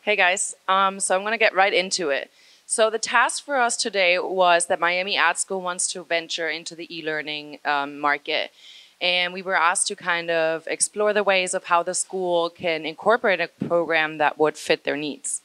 Hey guys, so I'm gonna get right into it. So the task for us today was that Miami Ad School wants to venture into the e-learning market. And we were asked to kind of explore the ways of how the school can incorporate a program that would fit their needs.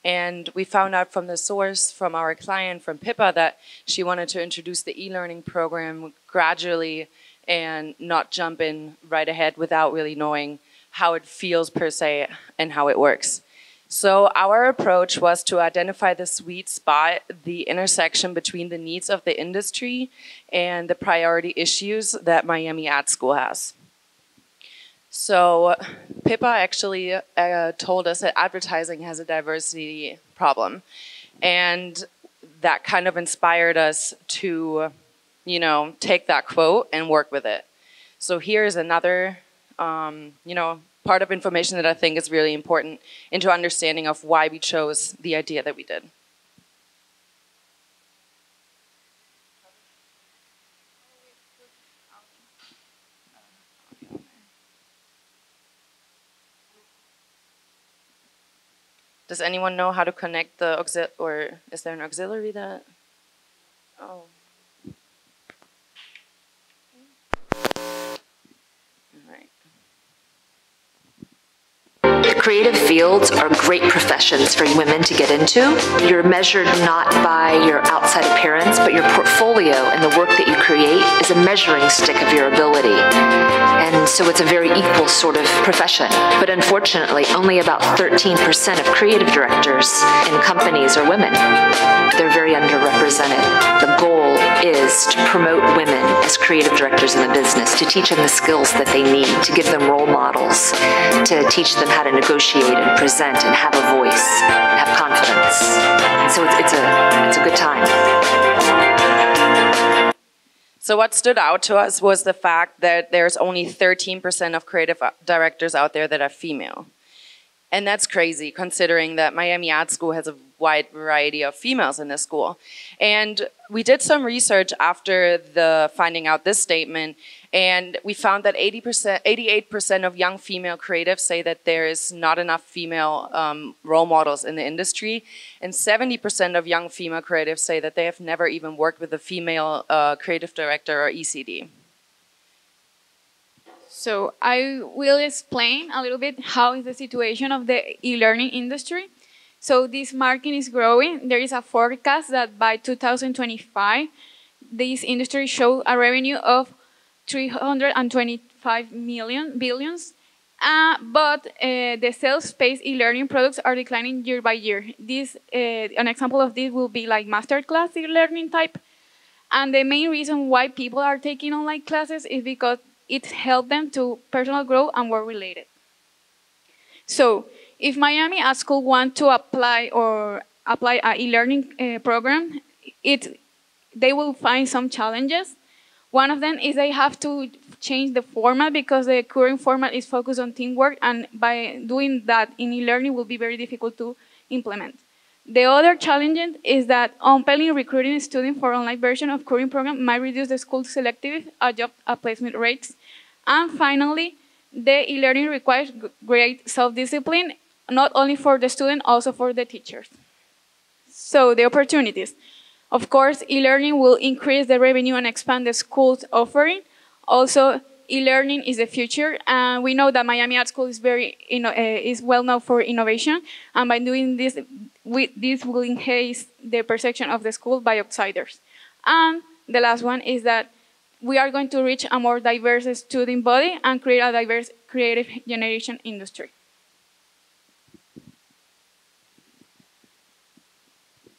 And we found out from the source, from our client, from Pippa, that she wanted to introduce the e-learning program gradually and not jump in right ahead without really knowing how it feels per se and how it works. So our approach was to identify the sweet spot, the intersection between the needs of the industry and the priority issues that Miami Ad School has. So Pippa actually told us that advertising has a diversity problem. And that kind of inspired us to, take that quote and work with it. So here's another, part of information that I think is really important into understanding of why we chose the idea that we did. Does anyone know how to connect the or is there an auxiliary that? Oh. Creative fields are great professions for women to get into. You're measured not by your outside appearance, but your portfolio and the work that you create is a measuring stick of your ability. And so it's a very equal sort of profession. But unfortunately, only about 13% of creative directors in companies are women. They're very underrepresented. The goal is to promote women as creative directors in the business, to teach them the skills that they need, to give them role models, to teach them how to negotiate and present and have a voice and have confidence. And so it's a good time. So what stood out to us was the fact that there's only 13% of creative directors out there that are female. And that's crazy, considering that Miami Ad School has a wide variety of females in the school. And we did some research after the finding out this statement, and we found that 88% of young female creatives say that there is not enough female role models in the industry, and 70% of young female creatives say that they have never even worked with a female creative director or ECD. So I will explain a little bit how is the situation of the e-learning industry. So this market is growing. There is a forecast that by 2025, this industry shows a revenue of 325 billions. But the self-paced e-learning products are declining year by year. An example of this will be like masterclass e-learning type. And the main reason why people are taking online classes is because it helps them to personal growth and work related. So if Miami Ad School want to apply an e-learning program, they will find some challenges. One of them is they have to change the format because the current format is focused on teamwork, and by doing that in e-learning will be very difficult to implement. The other challenge is that compelling recruiting students for online version of current program might reduce the school's selective job placement rates. And finally, the e-learning requires great self-discipline, not only for the student, also for the teachers. So the opportunities. Of course, e-learning will increase the revenue and expand the school's offering. Also, e-learning is the future, and we know that Miami Ad School is is well known for innovation. And by doing this, this will enhance the perception of the school by outsiders. And the last one is that we are going to reach a more diverse student body and create a diverse creative generation industry.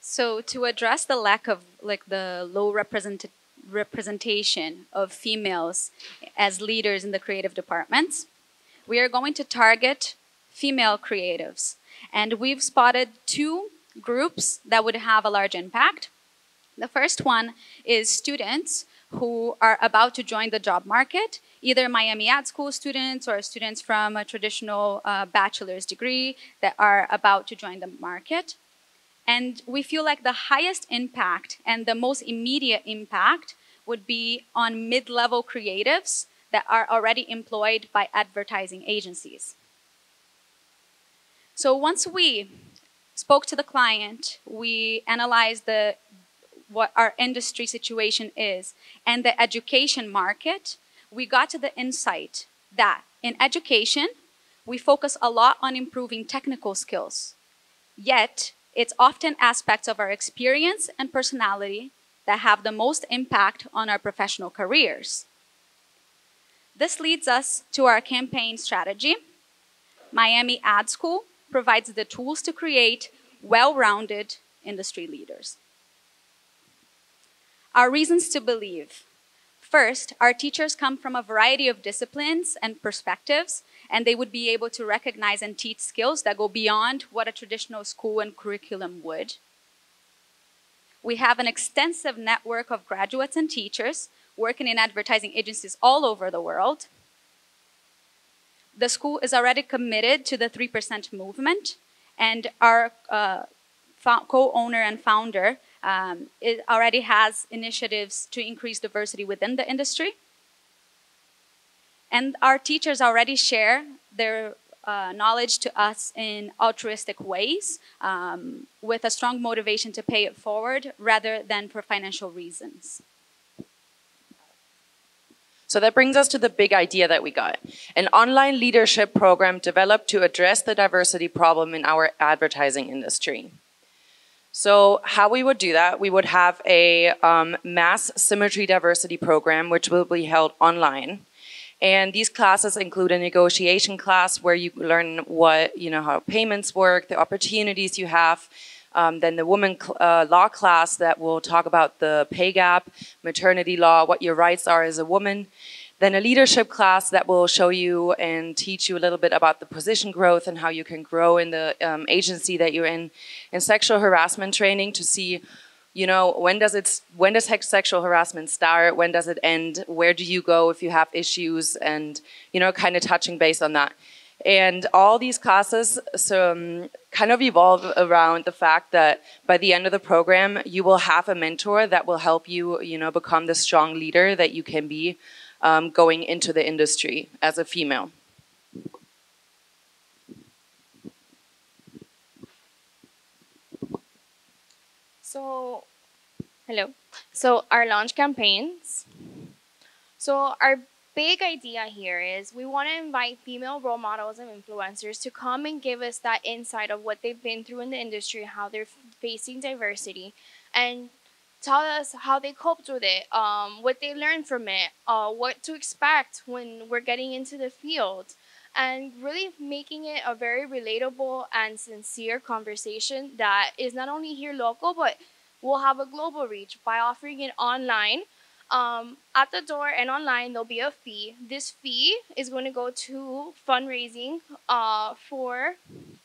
So to address the lack of the low representation of females as leaders in the creative departments, we are going to target female creatives. And we've spotted two groups that would have a large impact. The first one is students who are about to join the job market, either Miami Ad School students or students from a traditional bachelor's degree that are about to join the market. And we feel like the highest impact and the most immediate impact would be on mid-level creatives that are already employed by advertising agencies. So once we spoke to the client, we analyzed what our industry situation is and the education market, we got to the insight that in education, we focus a lot on improving technical skills. Yet, it's often aspects of our experience and personality that have the most impact on our professional careers. This leads us to our campaign strategy. Miami Ad School provides the tools to create well-rounded industry leaders. Our reasons to believe. First, our teachers come from a variety of disciplines and perspectives, and they would be able to recognize and teach skills that go beyond what a traditional school and curriculum would. We have an extensive network of graduates and teachers working in advertising agencies all over the world. The school is already committed to the 3% movement, and our co-owner and founder it already has initiatives to increase diversity within the industry. And our teachers already share their knowledge to us in altruistic ways with a strong motivation to pay it forward rather than for financial reasons. So that brings us to the big idea that we got. An online leadership program developed to address the diversity problem in our advertising industry. So how we would do that, we would have a mass symmetry diversity program, which will be held online. And these classes include a negotiation class where you learn how payments work, the opportunities you have. Then the women law class that will talk about the pay gap, maternity law, what your rights are as a woman. Then a leadership class that will show you and teach you a little bit about the position growth and how you can grow in the agency that you're in. And sexual harassment training to see, when does sexual harassment start? When does it end? Where do you go if you have issues? And, kind of touching base on that. And all these classes kind of evolve around the fact that by the end of the program, you will have a mentor that will help you, become the strong leader that you can be going into the industry as a female. So, hello. So our launch campaigns. So our big idea here is we want to invite female role models and influencers to come and give us that insight of what they've been through in the industry, how they're facing diversity, and tell us how they coped with it, what they learned from it, what to expect when we're getting into the field, and really making it a very relatable and sincere conversation that is not only here local, but will have a global reach by offering it online. At the door and online, there'll be a fee. This fee is going to go to fundraising for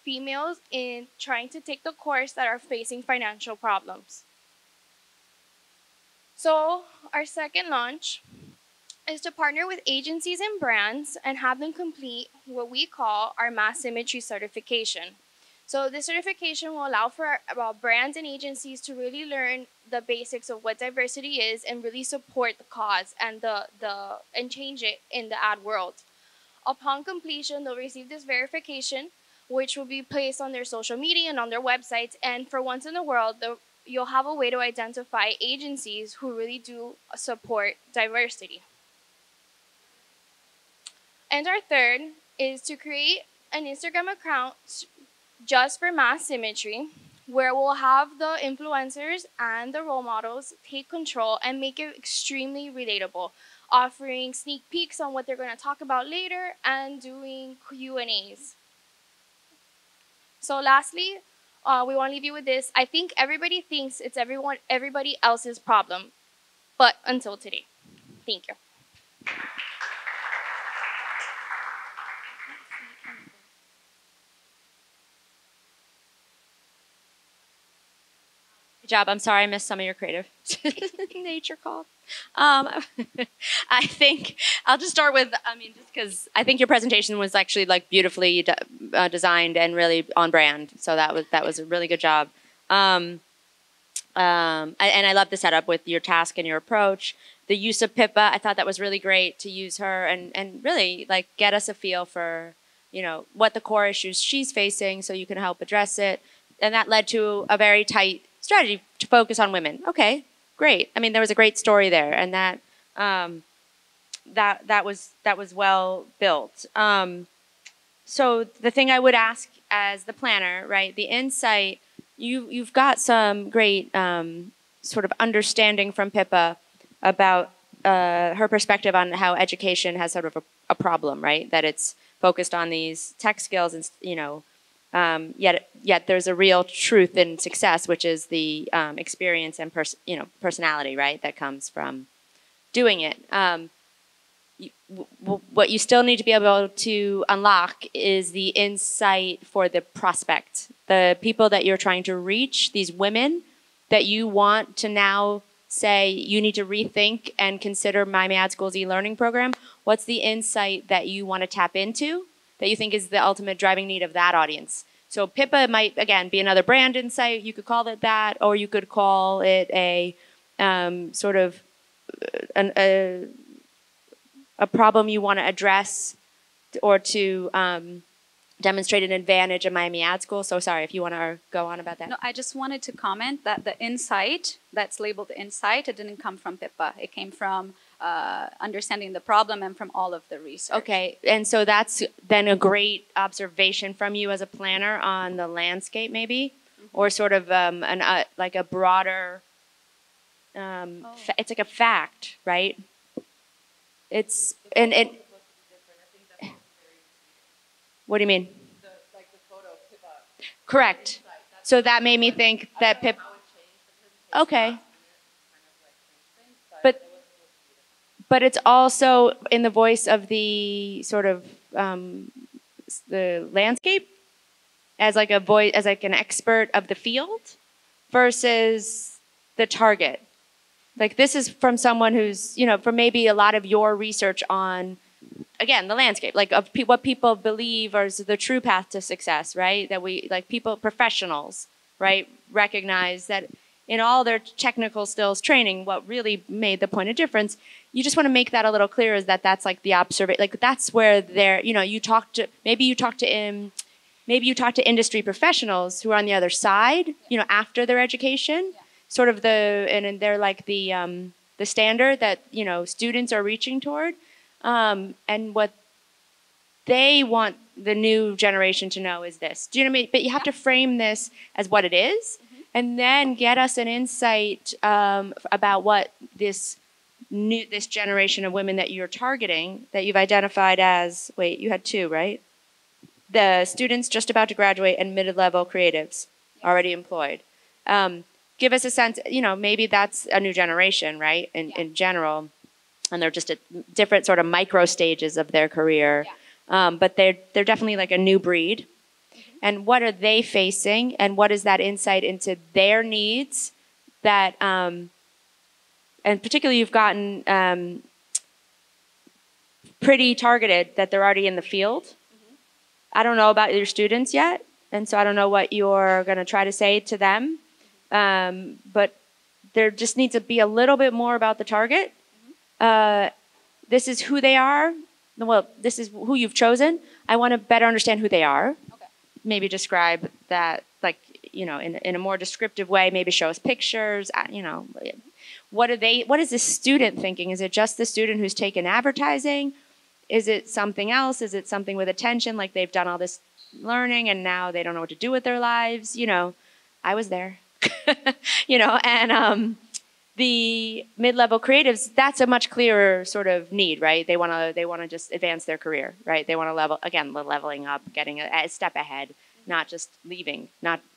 females in trying to take the course that are facing financial problems. So our second launch is to partner with agencies and brands and have them complete what we call our mass symmetry certification. So this certification will allow for brands and agencies to really learn the basics of what diversity is and really support the cause and and change it in the ad world. Upon completion, they'll receive this verification, which will be placed on their social media and on their websites. And for once in the world, you'll have a way to identify agencies who really do support diversity. And our third is to create an Instagram account just for mass symmetry, where we'll have the influencers and the role models take control and make it extremely relatable, offering sneak peeks on what they're going to talk about later and doing Q&As. So lastly, we want to leave you with this. I think everybody thinks it's everybody else's problem, but until today. Thank you. Good job. I'm sorry I missed some of your creative nature call. I think I'll just start with, just because I think your presentation was actually beautifully designed and really on brand. So that was a really good job. And I love the setup with your task and your approach. The use of Pippa, I thought that was really great to use her and really get us a feel for what the core issues she's facing so you can help address it. And that led to a very tight strategy to focus on women. Okay, great. I mean, there was a great story there, and that was well built. So the thing I would ask as the planner, right, the insight, you've got some great sort of understanding from Pippa about her perspective on how education has sort of a problem, right? That it's focused on these tech skills, and yet there's a real truth in success, which is the experience and personality, right, that comes from doing it. What you still need to be able to unlock is the insight for the prospect, the people that you're trying to reach, these women that you want to now say you need to rethink and consider Miami Ad School's e-learning program. What's the insight that you want to tap into that you think is the ultimate driving need of that audience? So Pippa might, again, be another brand insight. You could call it that, or you could call it a sort of a problem you want to address or to demonstrate an advantage of Miami Ad School. So sorry, if you want to go on about that. No, I just wanted to comment that the insight that's labeled insight, it didn't come from Pippa. It came from understanding the problem and from all of the research. Okay, and so that's then a great observation from you as a planner on the landscape, maybe, or sort of like a broader. It's like a fact, right? It's and it. What do you mean? Correct. So that made me think that Pip. Okay. But it's also in the voice of the sort of the landscape, as like a voice, as like an expert of the field, versus the target. Like this is from someone who's, from maybe a lot of your research on, again, the landscape, like of what people believe is the true path to success, right? That we, like people, professionals, right, recognize that in all their technical skills training, what really made the point of difference, you just want to make that a little clearer is that that's like the observation, like that's where they're, maybe you talk to industry professionals who are on the other side, after their education. Sort of and they're like the standard that students are reaching toward, and what they want the new generation to know is this. Do you know what I mean? But you have to frame this as what it is, and then get us an insight about what this generation of women that you're targeting, that you've identified as. Wait, you had two, right? The students just about to graduate and mid-level creatives already employed. Give us a sense, maybe that's a new generation, right? In general, and they're just at different sort of micro stages of their career, but they're definitely like a new breed. And what are they facing, and what is that insight into their needs? That, and particularly, you've gotten pretty targeted that they're already in the field. I don't know about your students yet, and so I don't know what you're going to try to say to them. But there just needs to be a little bit more about the target. This is who they are. Well, this is who you've chosen. I want to better understand who they are. Okay. Maybe describe that, like, in a more descriptive way. Maybe show us pictures. What is the student thinking? Is it just the student who's taken advertising? Is it something else? Is it something with attention, like they've done all this learning and now they don't know what to do with their lives? I was there. And the mid-level creatives, that's a much clearer sort of need, right? They want to just advance their career, right? They want to leveling up, getting a step ahead, not just leaving,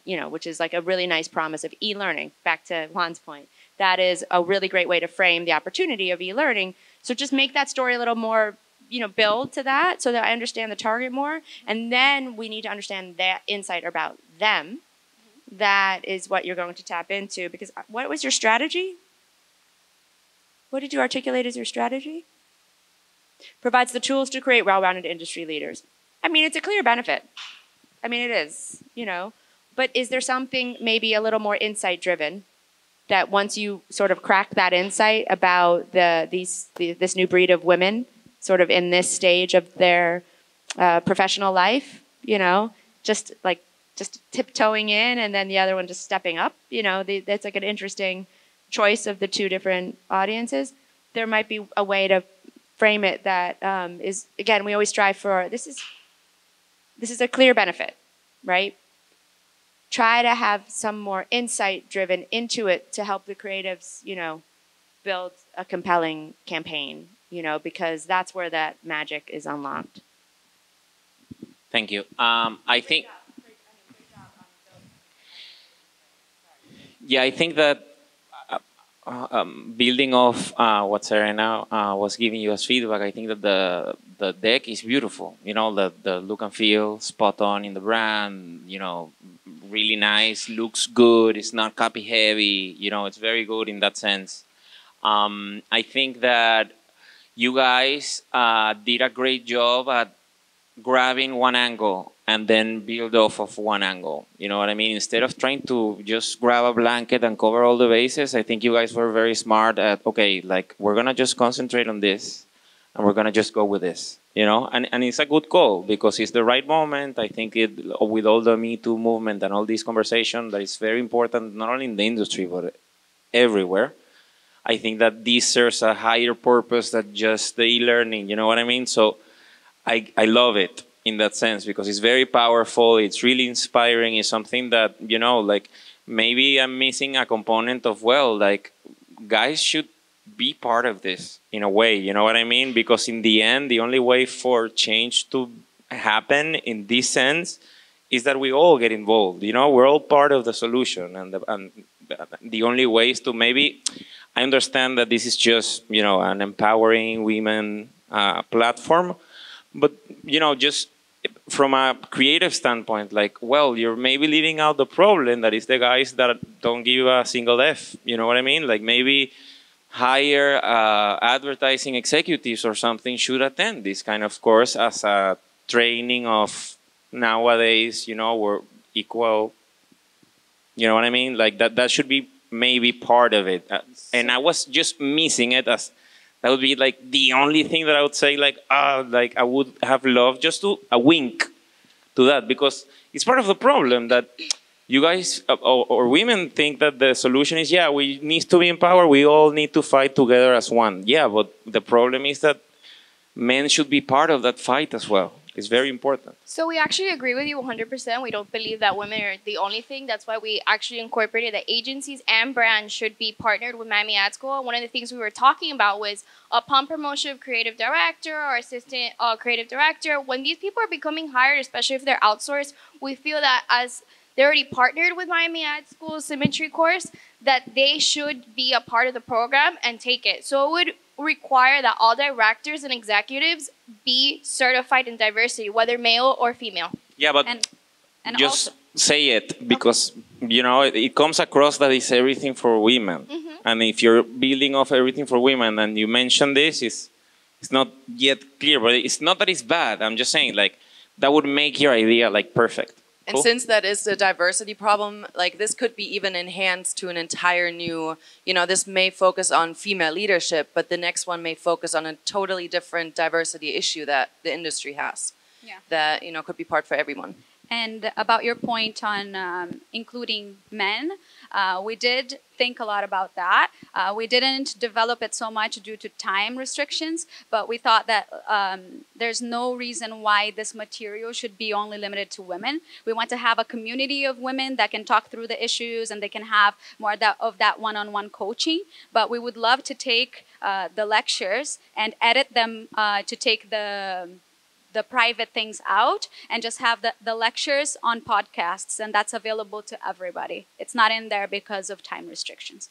which is like a really nice promise of e-learning. Back to Juan's point, that is a really great way to frame the opportunity of e-learning. So just make that story a little more, build to that so that I understand the target more, and then we need to understand that insight about them. That is what you're going to tap into, because what was your strategy? What did you articulate as your strategy? Provides the tools to create well-rounded industry leaders. I mean, it's a clear benefit. I mean, it is, But is there something maybe a little more insight-driven that once you sort of crack that insight about this new breed of women, sort of in this stage of their professional life, just tiptoeing in, and then the other one just stepping up. That's like an interesting choice of the two different audiences. There might be a way to frame it that is, again, we always strive for, this is a clear benefit, right? Try to have some more insight driven into it to help the creatives, build a compelling campaign, because that's where that magic is unlocked. Thank you. I think that building off what Serena was giving you as feedback, I think that the deck is beautiful. The look and feel spot on in the brand. Really nice, looks good. It's not copy heavy. It's very good in that sense. I think that you guys did a great job at grabbing one angle and then build off of one angle. You know what I mean? Instead of trying to just grab a blanket and cover all the bases, I think you guys were very smart at, okay, we're going to just concentrate on this and we're going to just go with this, And it's a good call because it's the right moment. I think with all the Me Too movement and all this conversation that is very important, not only in the industry, but everywhere. I think that this serves a higher purpose than just the e-learning, you know what I mean? So I love it in that sense because it's very powerful. It's really inspiring. It's something that, maybe I'm missing a component of, guys should be part of this in a way, you know what I mean? Because in the end, the only way for change to happen in this sense is that we all get involved. We're all part of the solution. And the only way is to maybe, I understand that this is just, an empowering women platform. But, just from a creative standpoint, you're maybe leaving out the problem that is the guys that don't give a single F. You know what I mean? Maybe hire advertising executives or something should attend this kind of course as a training of nowadays, we're equal. You know what I mean? That should be maybe part of it. And I was just missing it as... That would be the only thing that I would say I would have loved just to a wink to that because it's part of the problem that you guys or women think that the solution is, we need to be empowered. We all need to fight together as one. Yeah, but the problem is that men should be part of that fight as well. It's very important. So we actually agree with you 100%. We don't believe that women are the only thing. That's why we actually incorporated that agencies and brands should be partnered with Miami Ad School. One of the things we were talking about was upon promotion of creative director or assistant creative director, when these people are becoming hired, especially if they're outsourced, we feel that as they're already partnered with Miami Ad School's Symmetry course, that they should be a part of the program and take it. So it would require that all directors and executives be certified in diversity, whether male or female. Yeah, but and just also say it because, it comes across that it's everything for women. Mm-hmm. And if you're building off everything for women and you mention this, it's not yet clear, but it's not that it's bad. I'm just saying, that would make your idea, perfect. And cool. Since that is the diversity problem, this could be even enhanced to an entire new, this may focus on female leadership, but the next one may focus on a totally different diversity issue that the industry has. Yeah. That, could be part for everyone. And about your point on including men, we did think a lot about that. We didn't develop it so much due to time restrictions, but we thought that there's no reason why this material should be only limited to women. We want to have a community of women that can talk through the issues and they can have more of that one-on-one coaching. But we would love to take the lectures and edit them to take the private things out and just have the lectures on podcasts, and that's available to everybody. It's not in there because of time restrictions.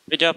Good job.